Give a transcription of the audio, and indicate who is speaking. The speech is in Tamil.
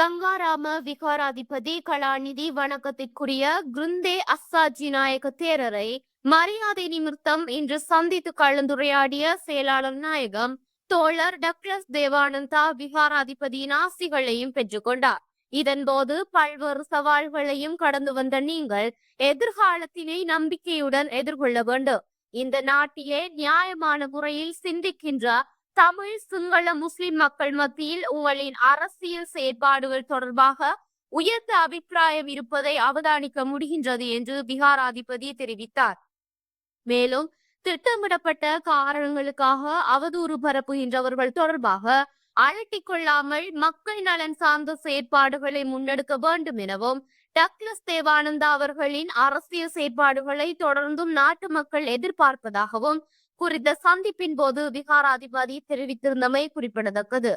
Speaker 1: கங்காராம விகாராதிபதி கலாநிதி வணக்கத்திற்குரிய குருந்தே அஸ்ஸாஜி நாயக தேரரை மரியாதை நிமித்தம் இன்று சந்தித்து கலந்துரையாடிய செயலாளர் நாயகம் தோழர் டக்ளஸ் தேவானந்தா விகாராதிபதியின் ஆசிகளையும் பெற்றுக்கொண்டார். இதன்போது பல்வேறு சவால்களையும் கடந்து வந்த நீங்கள் எதிர்காலத்தினை நம்பிக்கையுடன் எதிர்கொள்ள வேண்டும். இந்த நாட்டிலே நியாயமான முறையில் சிந்திக்கின்ற தமிழ் சிங்கள முஸ்லிம் மக்கள் மத்தியில் உங்களின் அரசியல் செயற்பாடுகள் தொடர்பாக உயர்ந்த அபிப்பிராயம் இருப்பதை அவதானிக்க முடிகின்றது என்று விகாராதிபதி தெரிவித்தார். மேலும் திட்டமிடப்பட்ட காரணங்களுக்காக அவதூறு பரப்புகின்றவர்கள் தொடர்பாக அலட்டிக் கொள்ளாமல் மக்கள் நலன் சார்ந்த செயற்பாடுகளை முன்னெடுக்க வேண்டும் எனவும் டக்ளஸ் தேவானந்தா அவர்களின் அரசியல் செயற்பாடுகளை தொடர்ந்தும் நாட்டு மக்கள் எதிர்பார்ப்பதாகவும் குறித்த சந்திப்பின் போது விகாராதிபதி தெரிவித்திருந்தமை குறிப்பிடத்தக்கது.